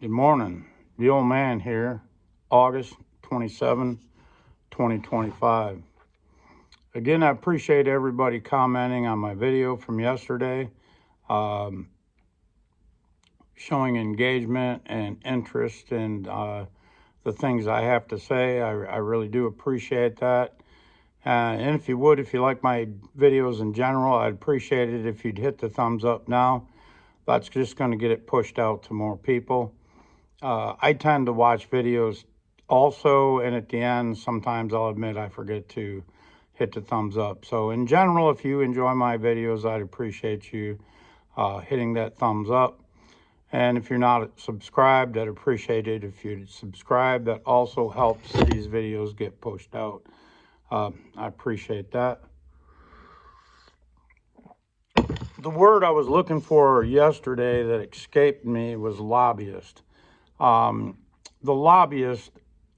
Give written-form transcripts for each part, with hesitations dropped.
Good morning. The old man here, August 27, 2025. Again, I appreciate everybody commenting on my video from yesterday, um, showing engagement and interest in the things I have to say. I really do appreciate that. And if you like my videos in general, I'd appreciate it if you'd hit the thumbs up now. That's just going to get it pushed out to more people. I tend to watch videos also, and at the end, sometimes I'll admit I forget to hit the thumbs up. So in general, if you enjoy my videos, I'd appreciate you hitting that thumbs up. And if you're not subscribed, I'd appreciate it if you'd subscribe. That also helps these videos get pushed out. I appreciate that. The word I was looking for yesterday that escaped me was lobbyist. The lobbyists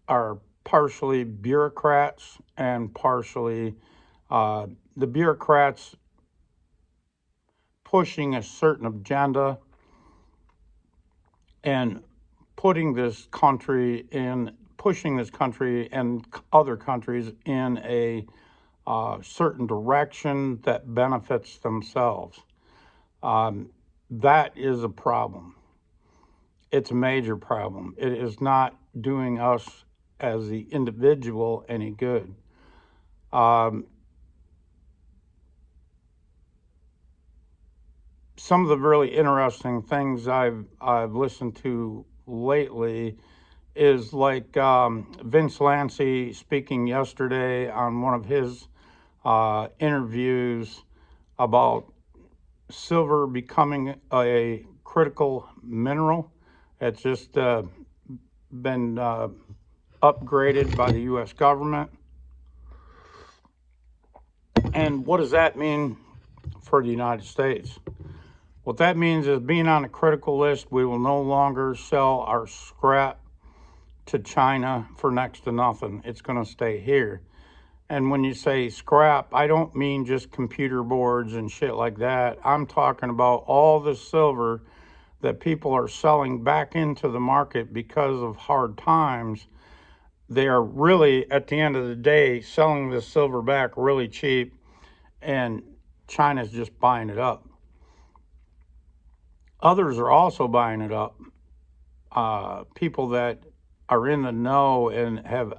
are partially bureaucrats and partially the bureaucrats pushing a certain agenda and pushing this country and other countries in a certain direction that benefits themselves. That is a problem. It's a major problem. It is not doing us as the individual any good. Some of the really interesting things I've listened to lately is like Vince Lancy speaking yesterday on one of his interviews about silver becoming a critical mineral. It's just been upgraded by the U.S. government. And what does that mean for the United States? What that means is, being on a critical list, we will no longer sell our scrap to China for next to nothing. It's going to stay here. And when you say scrap, I don't mean just computer boards and shit like that. I'm talking about all the silver that people are selling back into the market because of hard times. They are really, at the end of the day, selling the silver back really cheap, and China's just buying it up. Others are also buying it up. People that are in the know and have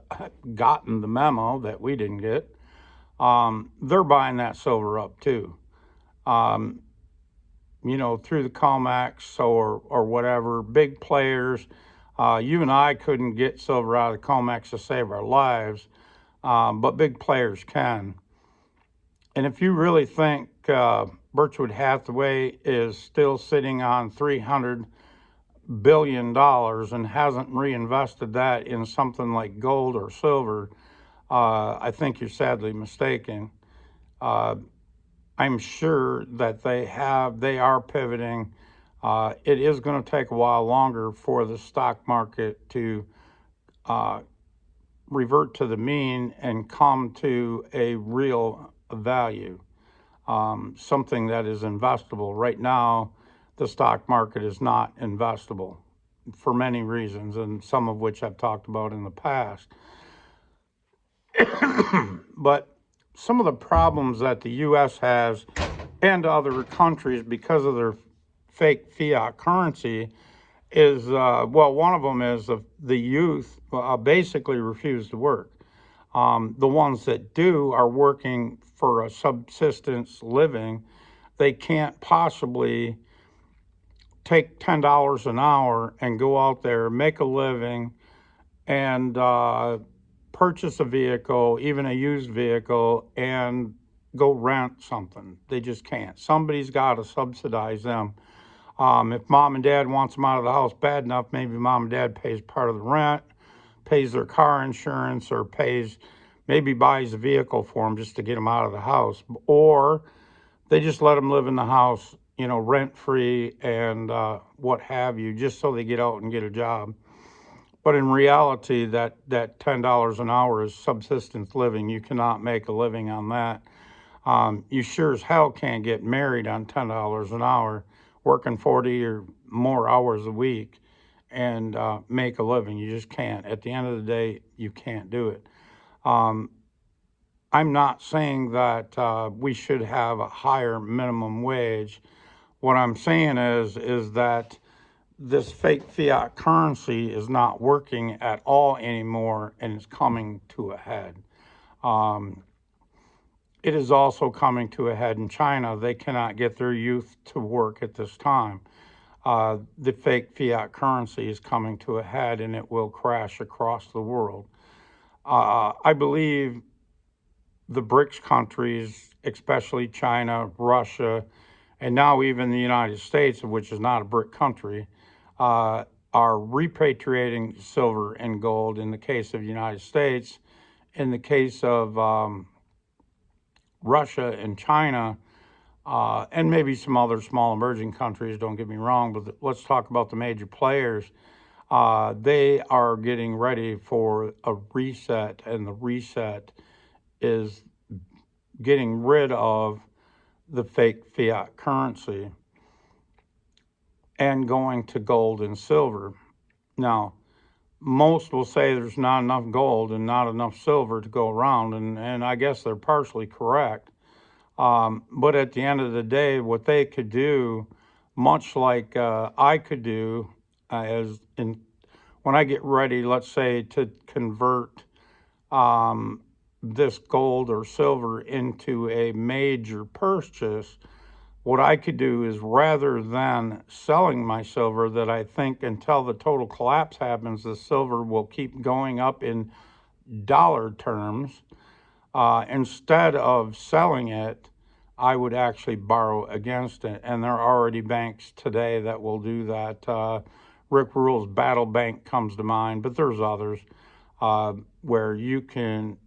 gotten the memo that we didn't get, they're buying that silver up too. Through the COMEX or whatever, big players. You and I couldn't get silver out of the COMEX to save our lives, but big players can. And if you really think Berkshire Hathaway is still sitting on $300 billion and hasn't reinvested that in something like gold or silver, I think you're sadly mistaken. I'm sure that they are pivoting. It is going to take a while longer for the stock market to revert to the mean and come to a real value, something that is investable. Right now, the stock market is not investable for many reasons, and some of which I've talked about in the past. But some of the problems that the U.S. has and other countries because of their fake fiat currency is, one of them is the youth basically refuse to work. The ones that do are working for a subsistence living. They can't possibly take $10 an hour and go out there, make a living, and purchase a vehicle, even a used vehicle, and go rent something. They just can't. Somebody's got to subsidize them. If mom and dad wants them out of the house bad enough, maybe mom and dad pays part of the rent, pays their car insurance, or maybe buys a vehicle for them just to get them out of the house. Or they just let them live in the house, rent-free and what have you, just so they get out and get a job. But in reality, that $10 an hour is subsistence living. You cannot make a living on that. You sure as hell can't get married on $10 an hour, working 40 or more hours a week and make a living. You just can't. At the end of the day, you can't do it. Um, I'm not saying that we should have a higher minimum wage. What I'm saying is that this fake fiat currency is not working at all anymore, and it's coming to a head. Um, it is also coming to a head in China. They cannot get their youth to work at this time. The fake fiat currency is coming to a head, and it will crash across the world. I believe the BRICS countries, especially China, Russia, and now even the United States, which is not a BRIC country, uh, are repatriating silver and gold in the case of the United States. In the case of Russia and China, and maybe some other small emerging countries, don't get me wrong, but let's talk about the major players. They are getting ready for a reset, and the reset is getting rid of the fake fiat currency and going to gold and silver. Now, most will say there's not enough gold and not enough silver to go around, and I guess they're partially correct. But at the end of the day, what they could do, much like I could do, as in when I get ready, let's say, to convert this gold or silver into a major purchase, what I could do is rather than selling my silver, that I think until the total collapse happens, the silver will keep going up in dollar terms. Instead of selling it, I would actually borrow against it. And there are already banks today that will do that. Rick Rule's Battle Bank comes to mind, but there's others where you can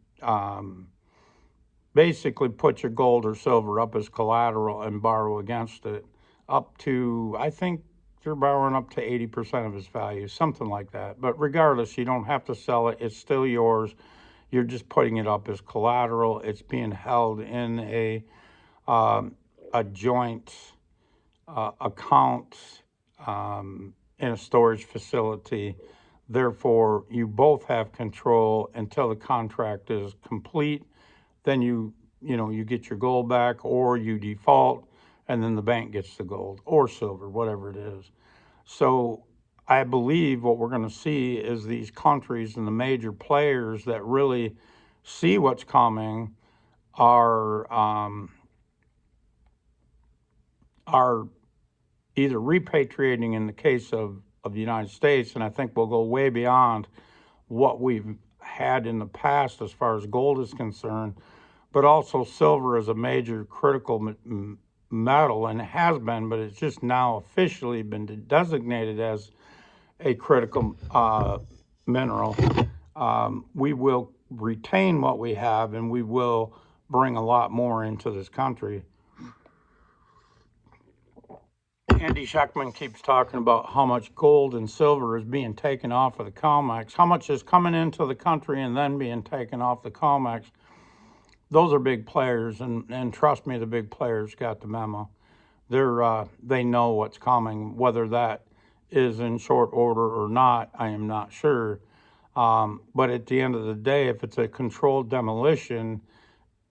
basically put your gold or silver up as collateral and borrow against it up to, I think you're borrowing up to 80% of its value, something like that. But regardless, you don't have to sell it. It's still yours. You're just putting it up as collateral. It's being held in a joint account in a storage facility. Therefore, you both have control until the contract is complete. Then you get your gold back, or you default, and then the bank gets the gold or silver, whatever it is. So I believe what we're going to see is these countries and the major players that really see what's coming are either repatriating in the case of the United States, and I think we'll go way beyond what we've had in the past as far as gold is concerned, but also silver is a major critical metal, and it has been, but it's just now officially been designated as a critical mineral. We will retain what we have, and we will bring a lot more into this country. Andy Schectman keeps talking about how much gold and silver is being taken off of the COMEX, how much is coming into the country and then being taken off the COMEX. Those are big players, and trust me, the big players got the memo. They know what's coming. Whether that is in short order or not, I am not sure. But at the end of the day, if it's a controlled demolition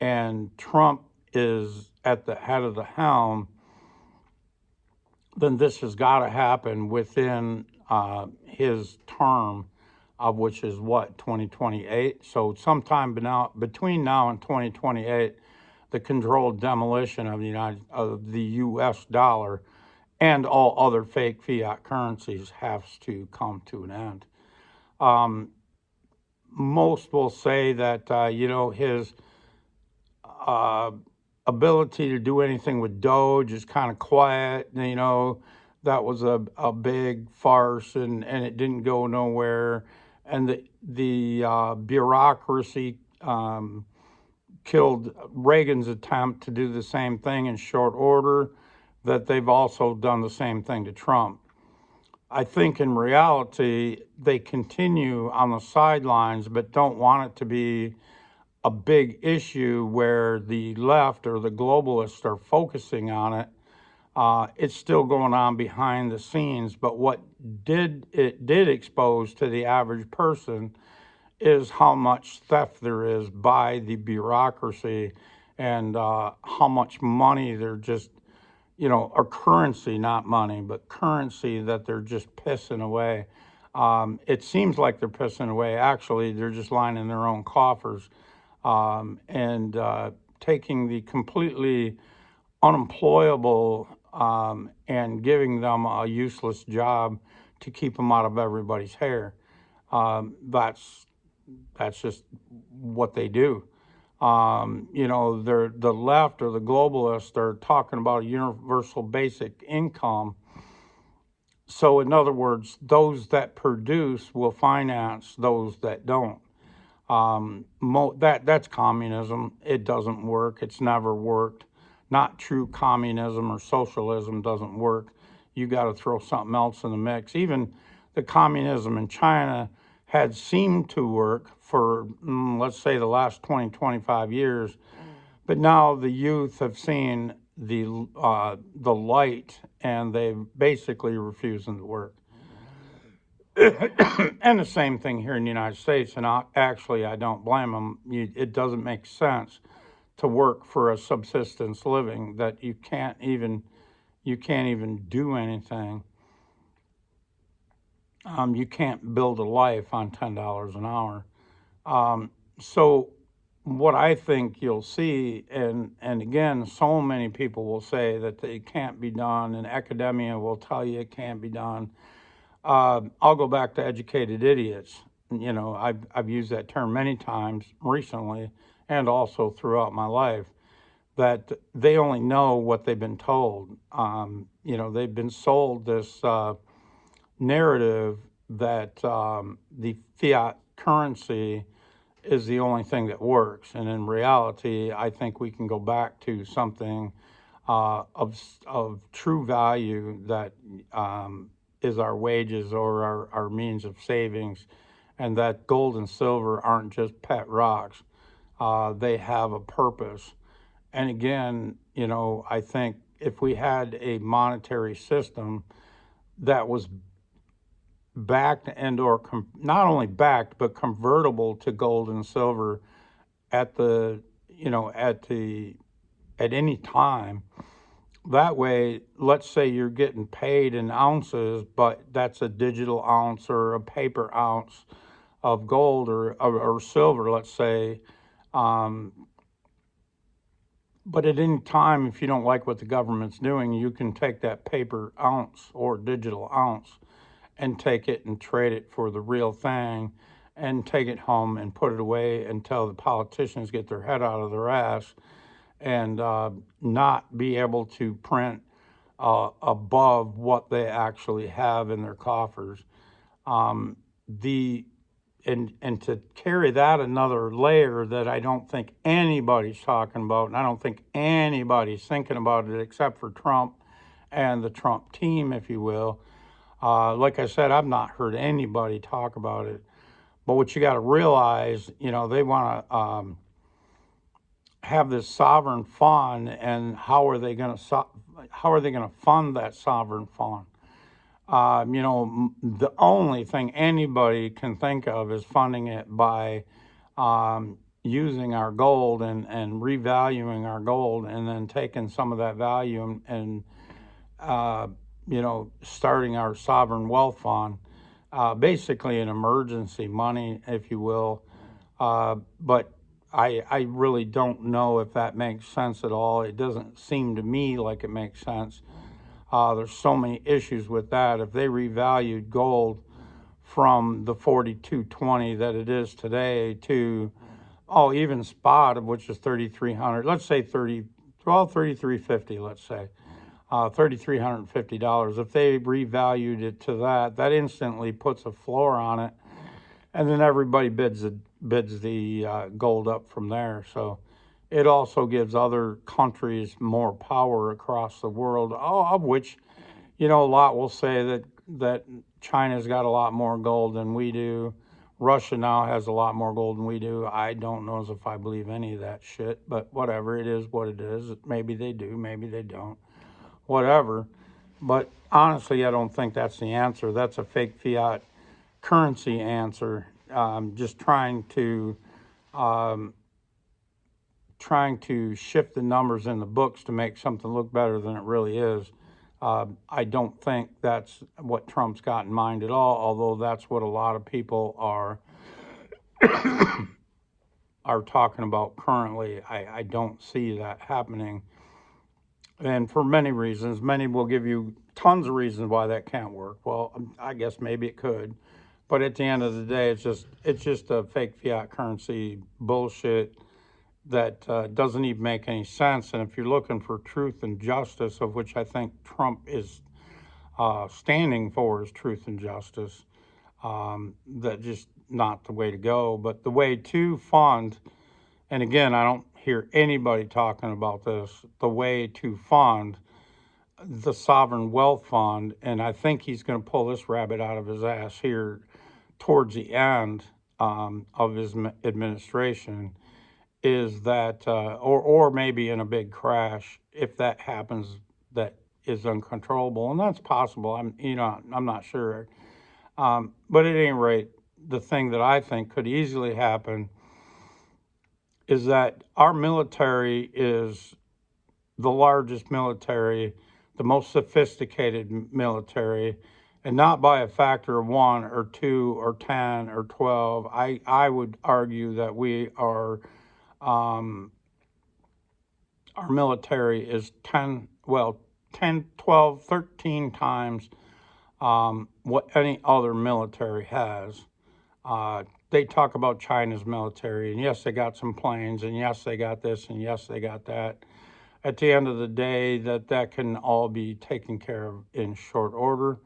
and Trump is at the head of the helm, then this has got to happen within his term, of which is what, 2028. So sometime between now and 2028, the controlled demolition of the U.S. dollar and all other fake fiat currencies has to come to an end. Most will say that his ability to do anything with Doge is kind of quiet. That was a big farce, and it didn't go nowhere. And the bureaucracy killed Reagan's attempt to do the same thing in short order, that they've also done the same thing to Trump. I think in reality, they continue on the sidelines, but don't want it to be a big issue where the left or the globalists are focusing on it. It's still going on behind the scenes, but what did expose to the average person is how much theft there is by the bureaucracy, and how much money they're just, or currency, not money, but currency that they're just pissing away. It seems like they're pissing away. Actually, they're just lining their own coffers, and taking the completely unemployable, and giving them a useless job to keep them out of everybody's hair. That's just what they do. They're the left or the globalists are talking about a universal basic income. So, in other words, those that produce will finance those that don't. That's communism. It doesn't work. It's never worked. Not true communism or socialism doesn't work. You got to throw something else in the mix. Even the communism in China had seemed to work for, let's say, the last 20, 25 years. But now the youth have seen the light, and they've basically refusing to work. And the same thing here in the United States. And actually, I don't blame them. It doesn't make sense to work for a subsistence living that you can't even do anything. You can't build a life on $10 an hour. So what I think you'll see, and again, so many people will say that it can't be done, and academia will tell you it can't be done. I'll go back to educated idiots. I've used that term many times recently, and also throughout my life, that they only know what they've been told. They've been sold this narrative that the fiat currency is the only thing that works. And in reality, I think we can go back to something of true value that is our wages or our means of savings, and that gold and silver aren't just pet rocks. They have a purpose. And again, I think if we had a monetary system that was backed and or not only backed but convertible to gold and silver at the at any time, that way, let's say you're getting paid in ounces, but that's a digital ounce or a paper ounce of gold or silver, let's say. But at any time, if you don't like what the government's doing, you can take that paper ounce or digital ounce and take it and trade it for the real thing, and take it home and put it away until the politicians get their head out of their ass and not be able to print above what they actually have in their coffers. And to carry that another layer that I don't think anybody's talking about, and I don't think anybody's thinking about it except for Trump and the Trump team, if you will. Like I said, I've not heard anybody talk about it. But what you got to realize, they want to have this sovereign fund, and how are they going to fund that sovereign fund? The only thing anybody can think of is funding it by using our gold and revaluing our gold, and then taking some of that value and starting our sovereign wealth fund, basically an emergency money, if you will. But I really don't know if that makes sense at all. It doesn't seem to me like it makes sense. There's so many issues with that. If they revalued gold from the 4220 that it is today to, even spot, which is 3,300, let's say 3,350, let's say, $3,350. If they revalued it to that instantly puts a floor on it, and then everybody bids the gold up from there. So it also gives other countries more power across the world, of which, a lot will say that China's got a lot more gold than we do. Russia now has a lot more gold than we do. I don't know as if I believe any of that shit, but whatever, it is what it is. Maybe they do, maybe they don't. whatever. But honestly, I don't think that's the answer. That's a fake fiat currency answer. Just trying to shift the numbers in the books to make something look better than it really is. I don't think that's what Trump's got in mind at all, although that's what a lot of people are talking about currently. I don't see that happening. And for many reasons, many will give you tons of reasons why that can't work. Well, I guess maybe it could, but at the end of the day, it's just a fake fiat currency bullshit that doesn't even make any sense. And if you're looking for truth and justice, of which I think Trump is standing for, is truth and justice, that just not the way to go. But the way to fund, and again, I don't hear anybody talking about this, the way to fund the sovereign wealth fund, and I think he's going to pull this rabbit out of his ass here towards the end of his administration, is that, or maybe in a big crash, if that happens, that is uncontrollable, and that's possible. I'm not sure, but at any rate, the thing that I think could easily happen is that our military is the largest military, the most sophisticated military, and not by a factor of 1 or 2 or 10 or 12. I would argue that um, our military is 10, 12, 13 times what any other military has. They talk about China's military, and yes, they got some planes, and yes, they got this, and yes, they got that. At the end of the day, that can all be taken care of in short order.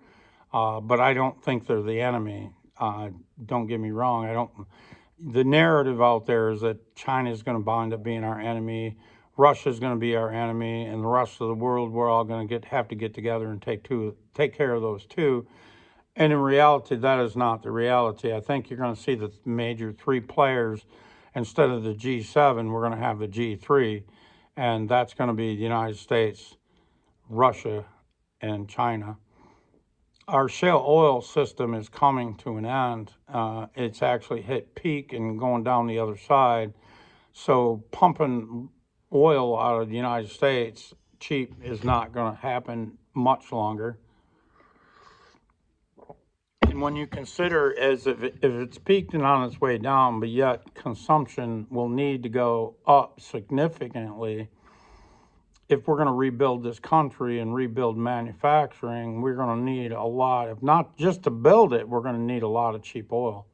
But I don't think they're the enemy. Don't get me wrong. I don't. The narrative out there is that China is going to wind up being our enemy, Russia is going to be our enemy, and the rest of the world, we're all going to have to get together and take care of those two. And in reality, that is not the reality. I think you're going to see the major three players. Instead of the G7, we're going to have the G3, and that's going to be the United States, Russia, and China. Our shale oil system is coming to an end. It's actually hit peak and going down the other side. So pumping oil out of the United States cheap is not going to happen much longer. And when you consider as if it's peaked and on its way down, but yet consumption will need to go up significantly if we're going to rebuild this country and rebuild manufacturing, we're going to need a lot, if not just to build it, we're going to need a lot of cheap oil.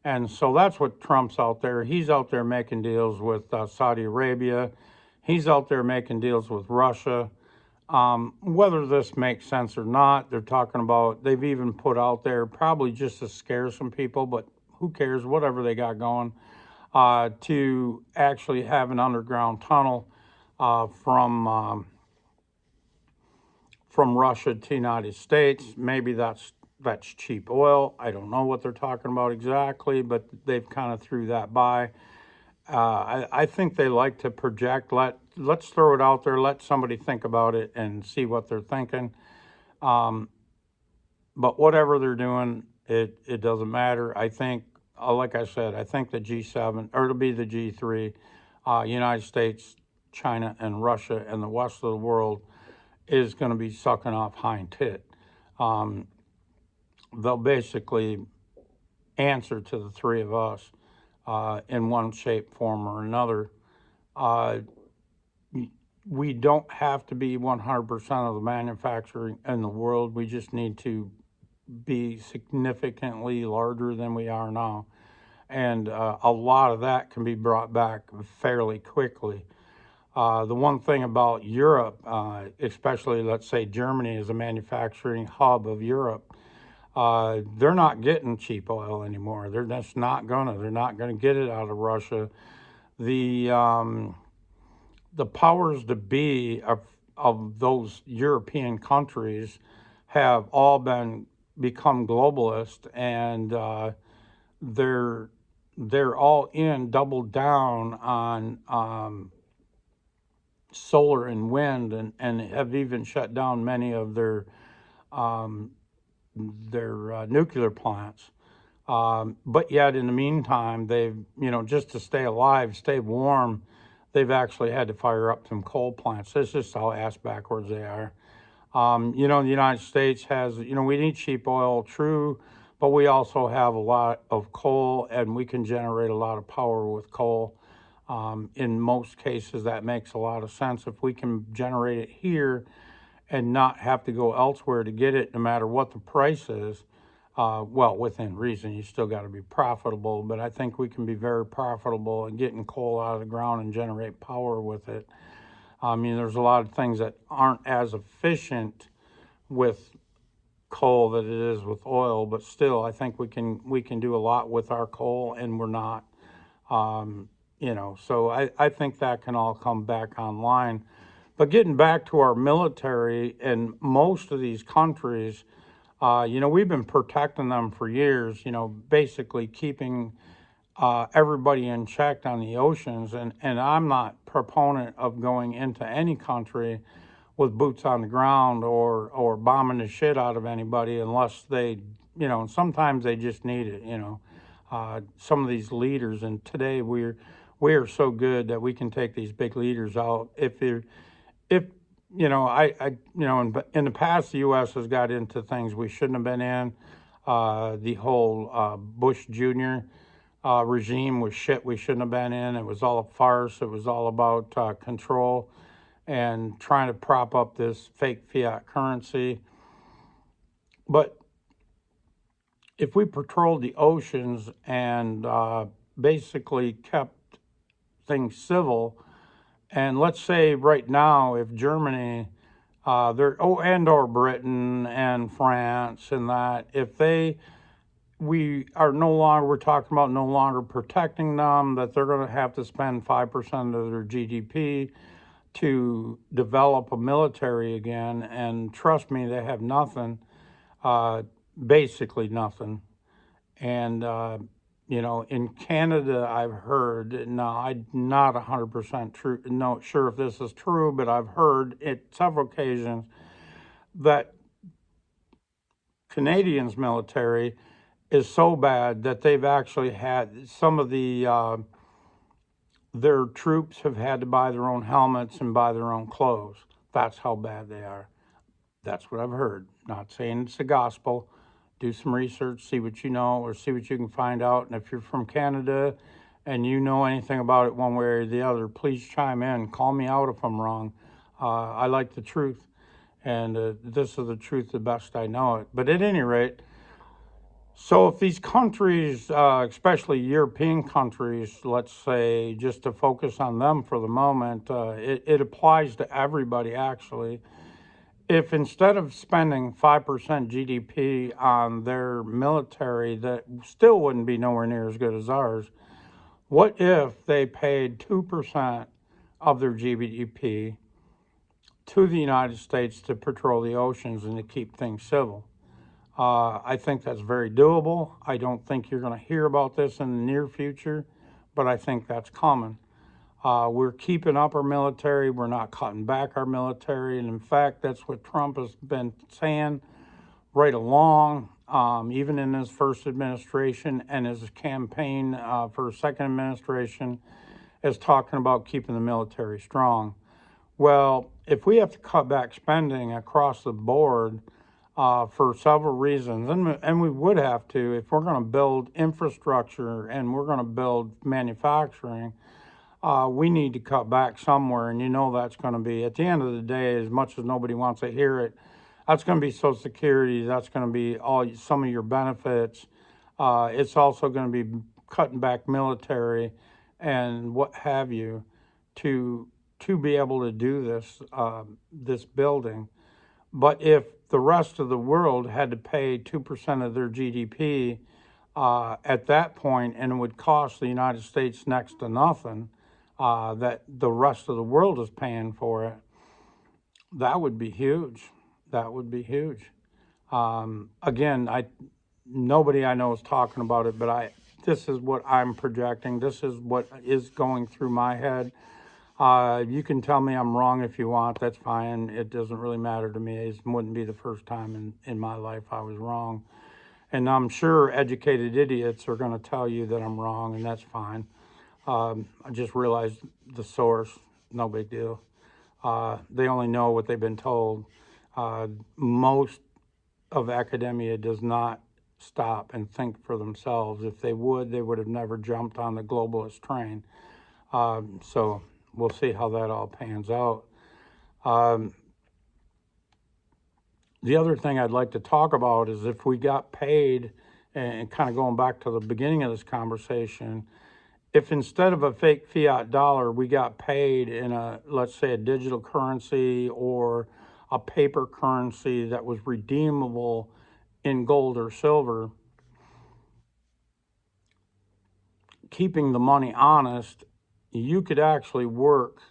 And so that's what Trump's out there. He's out there making deals with Saudi Arabia. He's out there making deals with Russia. Whether this makes sense or not, they're talking about, they've even put out there, probably just to scare some people, but who cares, whatever they got going, to actually have an underground tunnel from Russia to the United States. Maybe that's cheap oil. I don't know what they're talking about exactly, but they've kind of threw that by. I think they like to project. Let's throw it out there. Let somebody think about it and see what they're thinking. But whatever they're doing, it doesn't matter. I think, like I said, I think the G7, or it'll be the G3, United States, China, and Russia, and the rest of the world is going to be sucking off hind tit. They'll basically answer to the three of us in one shape, form, or another. We don't have to be 100% of the manufacturing in the world. We just need to be significantly larger than we are now. And a lot of that can be brought back fairly quickly. The one thing about Europe, especially let's say Germany is a manufacturing hub of Europe, they're not getting cheap oil anymore. They're just not gonna. They're not gonna get it out of Russia. The powers to be of those European countries have all become globalist, and they're all in double down on solar and wind, and have even shut down many of um, their nuclear plants. But yet, in the meantime, they've, just to stay alive, stay warm, they've actually had to fire up some coal plants. That's just how ass backwards they are. The United States has, we need cheap oil, true, but we also have a lot of coal, and we can generate a lot of power with coal. In most cases, that makes a lot of sense. If we can generate it here and not have to go elsewhere to get it, no matter what the price is, well, within reason, you still got to be profitable, but I think we can be very profitable in getting coal out of the ground and generate power with it. I mean, there's a lot of things that aren't as efficient with coal that it is with oil, but still, I think we can do a lot with our coal, and we're not. So I think that can all come back online. But getting back to our military, in most of these countries, we've been protecting them for years, basically keeping everybody in check on the oceans. And I'm not proponent of going into any country with boots on the ground or bombing the shit out of anybody unless they, and sometimes they just need it, some of these leaders, and today we are so good that we can take these big leaders out. If in the past, the U.S. has got into things we shouldn't have been in. The whole Bush Jr. Regime was shit we shouldn't have been in. It was all a farce. It was all about control and trying to prop up this fake fiat currency. But if we patrolled the oceans and basically kept things civil, and let's say right now, if Germany, and or Britain and France and that, if we're talking about no longer protecting them, that they're going to have to spend 5% of their GDP to develop a military again. And trust me, they have nothing, basically nothing. And, in Canada, I've heard, now I'm not 100% true, no, sure if this is true, but I've heard it several occasions that Canadians' military is so bad that they've actually had some of their troops have had to buy their own helmets and buy their own clothes. That's how bad they are. That's what I've heard. Not saying it's the gospel. Do some research, see what you know, or see what you can find out. And if you're from Canada and you know anything about it one way or the other, please chime in. Call me out if I'm wrong. I like the truth, and this is the truth the best I know it. But at any rate, so if these countries, especially European countries, let's say, just to focus on them for the moment, it applies to everybody actually. If instead of spending 5% GDP on their military, that still wouldn't be nowhere near as good as ours, what if they paid 2% of their GDP to the United States to patrol the oceans and to keep things civil? I think that's very doable. I don't think you're going to hear about this in the near future, but I think that's coming. We're keeping up our military. We're not cutting back our military. And in fact, that's what Trump has been saying right along, even in his first administration, and his campaign for his second administration is talking about keeping the military strong. Well, if we have to cut back spending across the board for several reasons, and we would have to if we're going to build infrastructure and we're going to build manufacturing, we need to cut back somewhere, and that's going to be, at the end of the day, as much as nobody wants to hear it, that's going to be Social Security, that's going to be some of your benefits. It's also going to be cutting back military and what have you to be able to do this building. But if the rest of the world had to pay 2% of their GDP at that point, and it would cost the United States next to nothing, that the rest of the world is paying for it, that would be huge. That would be huge. Again, nobody I know is talking about it, but this is what I'm projecting. This is what is going through my head. You can tell me I'm wrong if you want. That's fine. It doesn't really matter to me. It wouldn't be the first time in my life I was wrong. And I'm sure educated idiots are going to tell you that I'm wrong, and that's fine. I just realized the source. No big deal. They only know what they've been told. Most of academia does not stop and think for themselves. If they would have never jumped on the globalist train. So we'll see how that all pans out. The other thing I'd like to talk about is if we got paid, and kind of going back to the beginning of this conversation, if instead of a fake fiat dollar, we got paid in let's say a digital currency or a paper currency that was redeemable in gold or silver, keeping the money honest, you could actually work.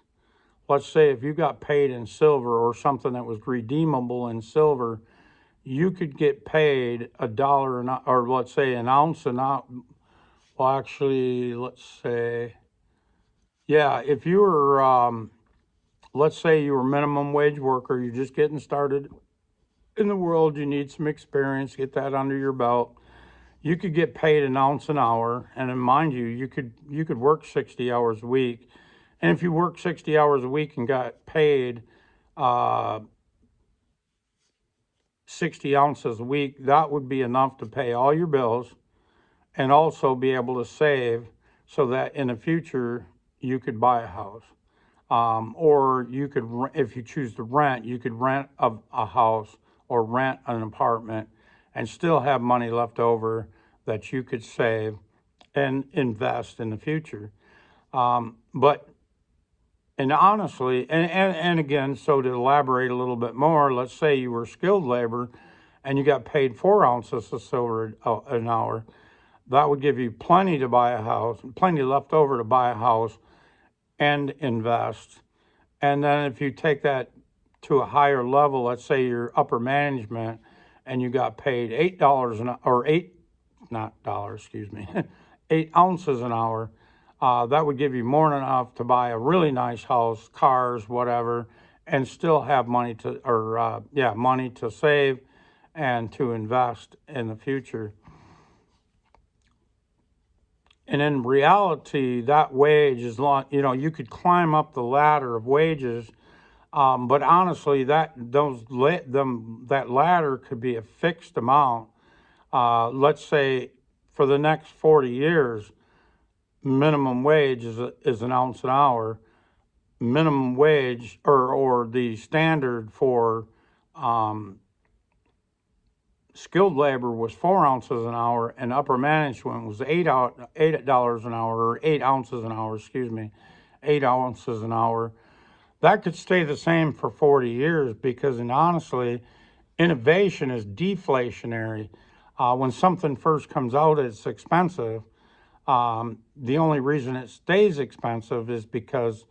Let's say if you got paid in silver or something that was redeemable in silver, you could get paid $1 or let's say an ounce an ounce. Well, actually, let's say, yeah, if you were, let's say you were a minimum wage worker, you're just getting started in the world, you need some experience, get that under your belt. You could get paid an ounce an hour, and then mind you, you could work 60 hours a week. And if you work 60 hours a week and got paid 60 ounces a week, that would be enough to pay all your bills and also be able to save so that in the future you could buy a house. Or you could, if you choose to rent, you could rent a house or rent an apartment and still have money left over that you could save and invest in the future. But and honestly, and again, so to elaborate a little bit more, let's say you were skilled labor and you got paid 4 ounces of silver an hour. That would give you plenty to buy a house, plenty left over to buy a house and invest. And then if you take that to a higher level, let's say you're upper management and you got paid $8 an hour, or not dollars, excuse me, 8 ounces an hour, that would give you more than enough to buy a really nice house, cars, whatever, and still have money to, or money to save and to invest in the future. And in reality, that wage is long. You could climb up the ladder of wages, but honestly, that ladder could be a fixed amount. Let's say for the next 40 years, minimum wage is an ounce an hour. Minimum wage or the standard for skilled labor was 4 ounces an hour, and upper management was $8 an hour, or 8 ounces an hour, excuse me, 8 ounces an hour. That could stay the same for 40 years because, and honestly, innovation is deflationary. When something first comes out, it's expensive. The only reason it stays expensive is because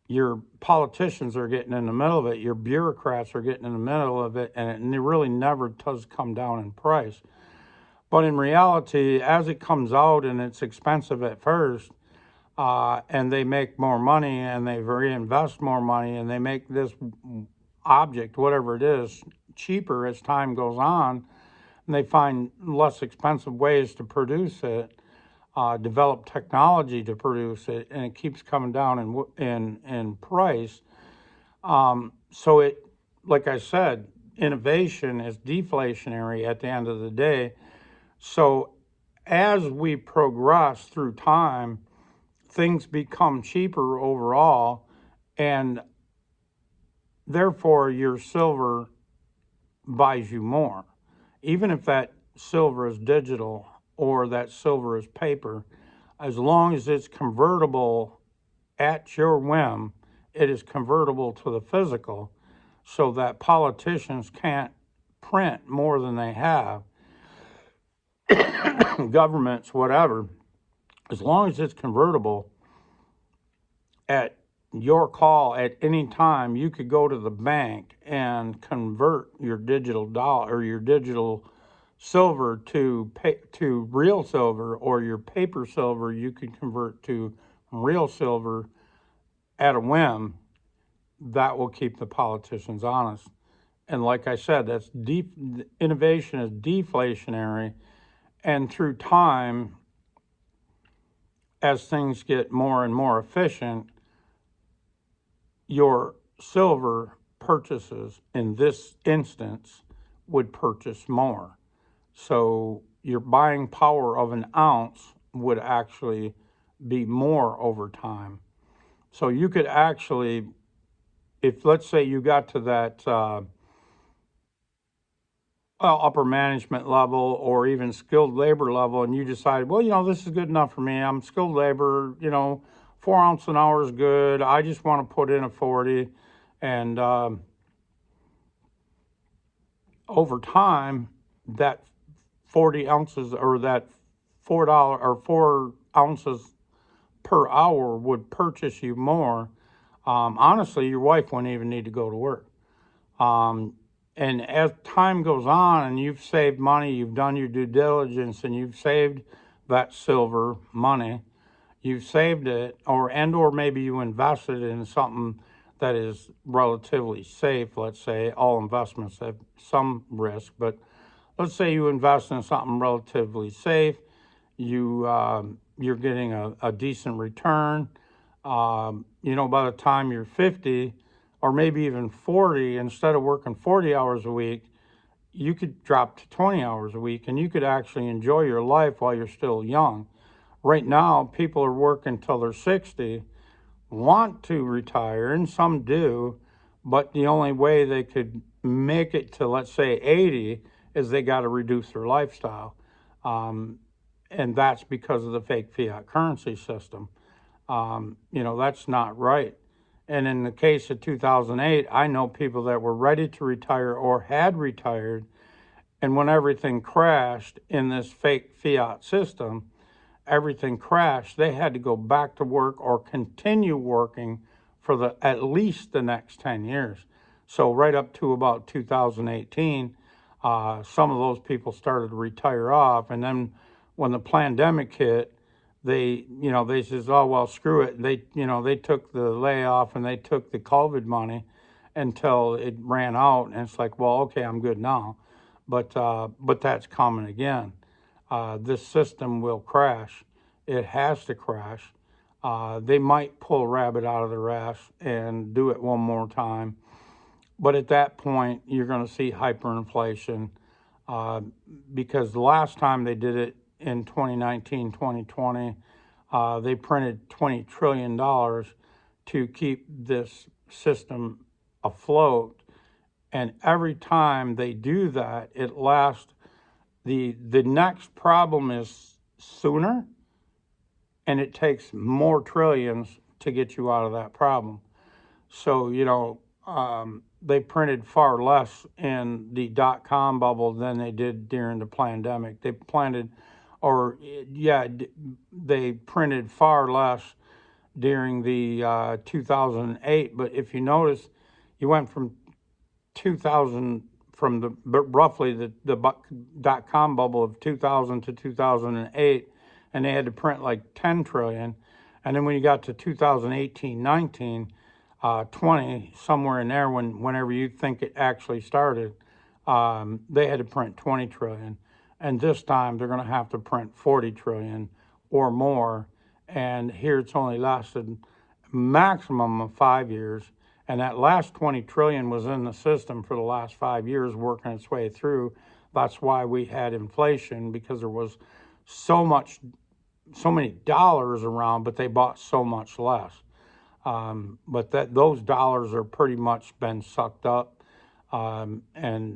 your politicians are getting in the middle of it, your bureaucrats are getting in the middle of it, and it really never does come down in price. But in reality, as it comes out and it's expensive at first, and they make more money and they reinvest more money and they make this object, whatever it is, cheaper as time goes on, and they find less expensive ways to produce it, develop technology to produce it, and it keeps coming down in price. So it, like I said, innovation is deflationary at the end of the day. So as we progress through time, things become cheaper overall, and therefore your silver buys you more. Even if that silver is digital or that silver is paper, as long as it's convertible at your whim, it is convertible to the physical, so that politicians can't print more than they have, governments, whatever. As long as it's convertible at your call at any time, you could go to the bank and convert your digital dollar or your digital silver to real silver, or your paper silver you can convert to real silver at a whim, that will keep the politicians honest. And like I said, that's deep. Innovation is deflationary, and through time, as things get more and more efficient, your silver purchases in this instance would purchase more. So your buying power of an ounce would actually be more over time. So you could actually, if let's say you got to that upper management level or even skilled labor level, and you decided, well, this is good enough for me. I'm skilled labor, 4 ounce an hour is good. I just want to put in a 40. And over time, that 40 ounces or that $4 or 4 ounces per hour would purchase you more. Honestly, your wife wouldn't even need to go to work. And as time goes on and you've saved money, you've done your due diligence, and you've saved that silver money, you've saved it, or maybe you invested in something that is relatively safe. Let's say all investments have some risk, but let's say you invest in something relatively safe. You're getting a decent return. By the time you're 50 or maybe even 40, instead of working 40 hours a week, you could drop to 20 hours a week, and you could actually enjoy your life while you're still young. Right now, people are working till they're 60, want to retire, and some do, but the only way they could make it to, let's say, 80 is they got to reduce their lifestyle. And that's because of the fake fiat currency system. That's not right. And in the case of 2008, I know people that were ready to retire or had retired, and when everything crashed in this fake fiat system, everything crashed, they had to go back to work or continue working for at least the next 10 years. So right up to about 2018, some of those people started to retire off, and then when the pandemic hit, they says, oh well, screw it. They took the layoff and they took the COVID money until it ran out, and it's like, well, okay, I'm good now, but that's coming again. This system will crash. It has to crash. They might pull a rabbit out of their ass and do it one more time, but at that point, you're going to see hyperinflation, because the last time they did it in 2019, 2020, they printed $20 trillion to keep this system afloat. And every time they do that, it lasts. The next problem is sooner, and it takes more trillions to get you out of that problem. So, they printed far less in the dot-com bubble than they did during the pandemic. They printed far less during the 2008. But if you notice, you went from 2000, from roughly the dot-com bubble of 2000 to 2008, and they had to print like 10 trillion. And then when you got to 2018, 19, 20, somewhere in there, whenever you think it actually started, they had to print 20 trillion. And this time they're going to have to print 40 trillion or more. And here it's only lasted maximum of 5 years. And that last 20 trillion was in the system for the last 5 years, working its way through. That's why we had inflation, because there was so many dollars around, but they bought so much less. But those dollars are pretty much been sucked up, and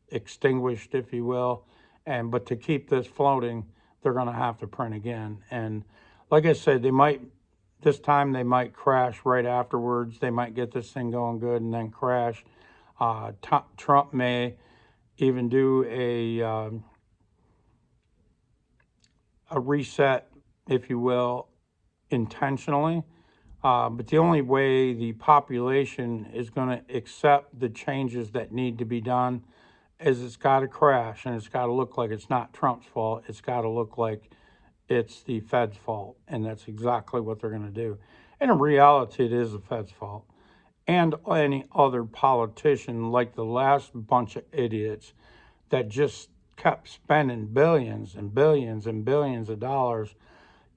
extinguished, if you will. But to keep this floating, they're going to have to print again. And like I said, this time they might crash right afterwards. They might get this thing going good and then crash. Trump may even do a reset, if you will, intentionally. But the only way the population is going to accept the changes that need to be done is it's got to crash, and it's got to look like it's not Trump's fault. It's got to look like it's the Fed's fault, and that's exactly what they're going to do. And in reality, it is the Fed's fault. And any other politician, like the last bunch of idiots that just kept spending billions and billions and billions of dollars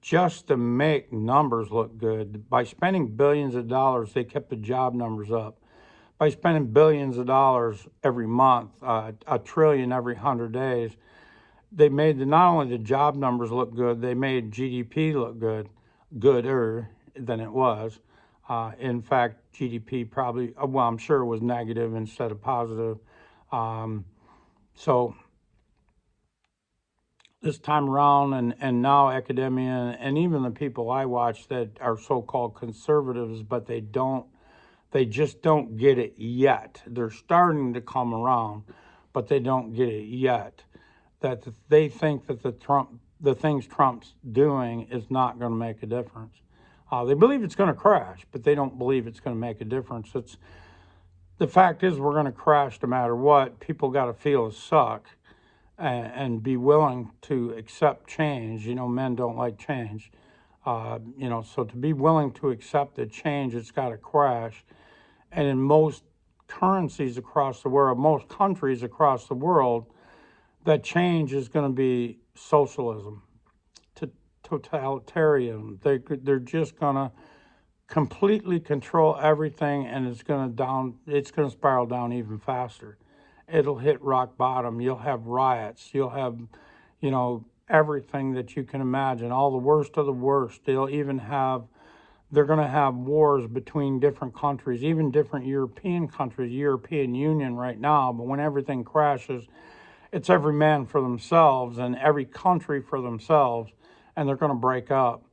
just to make numbers look good. By spending billions of dollars, they kept the job numbers up. By spending billions of dollars every month, a trillion every 100 days, they made not only the job numbers look good, they made GDP look gooder than it was. In fact, GDP probably, well, I'm sure it was negative instead of positive. So this time around, and now academia and even the people I watch that are so-called conservatives, but they just don't get it yet. They're starting to come around, but they don't get it yet. That they think that the things Trump's doing is not going to make a difference. They believe it's going to crash, but they don't believe it's going to make a difference. The fact is, we're going to crash no matter what. People got to feel a suck and be willing to accept change. You know, men don't like change. You know, so to be willing to accept the change, it's got to crash. And in most currencies across the world, most countries across the world, that change is going to be socialism, totalitarian. They're just going to completely control everything, and it's going to spiral down even faster. It'll hit rock bottom. You'll have riots. You'll have, you know, everything that you can imagine, all the worst of the worst. They're going to have wars between different countries, even different European countries, European Union right now. But when everything crashes, it's every man for themselves and every country for themselves, and they're going to break up.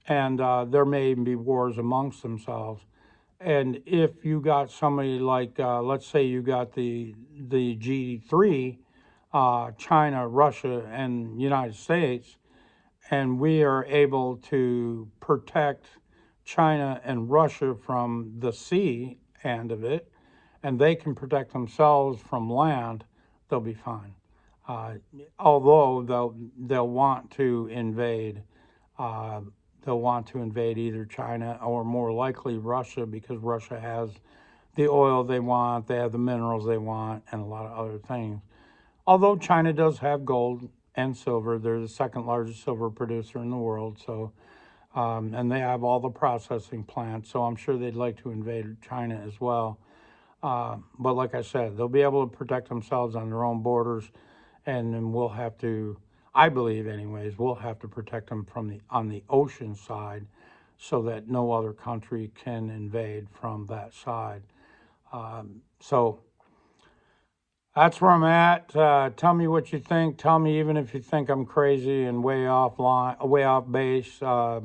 And there may even be wars amongst themselves. And if you got somebody like, let's say you got the G3, China, Russia, and United States, and we are able to protect China and Russia from the sea end of it, and they can protect themselves from land, they'll be fine. Although they'll want to invade. They'll want to invade either China or more likely Russia, because Russia has the oil they want, they have the minerals they want, and a lot of other things. Although China does have gold and silver, they're the second largest silver producer in the world. So, and they have all the processing plants. So I'm sure they'd like to invade China as well. But like I said, they'll be able to protect themselves on their own borders, and then we'll have to, I believe anyways, we'll have to protect them on the ocean side, so that no other country can invade from that side. So that's where I'm at. Tell me what you think. Tell me even if you think I'm crazy and way off base. I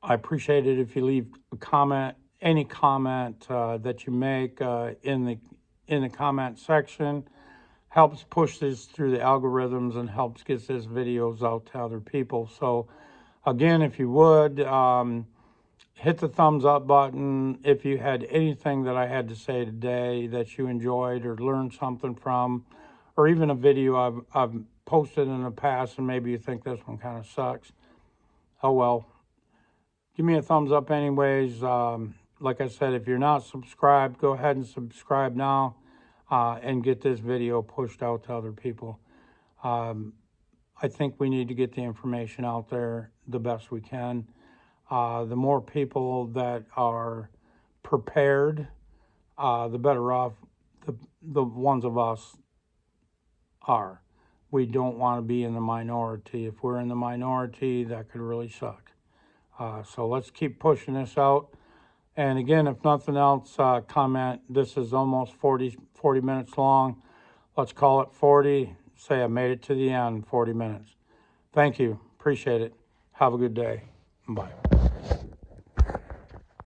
appreciate it if you leave a comment, any comment that you make in the comment section. Helps push this through the algorithms and helps get this videos out to other people. So again, if you would, hit the thumbs up button if you had anything that I had to say today that you enjoyed or learned something from, or even a video I've posted in the past and maybe you think this one kind of sucks. Oh well, give me a thumbs up anyways. Like I said, if you're not subscribed, go ahead and subscribe now. And get this video pushed out to other people. I think we need to get the information out there the best we can. The more people that are prepared, the better off the ones of us are. We don't want to be in the minority. If we're in the minority, that could really suck. So let's keep pushing this out. And again, if nothing else, comment. This is almost 40 minutes long. Let's call it 40. Say I made it to the end, 40 minutes. Thank you. Appreciate it. Have a good day. Bye.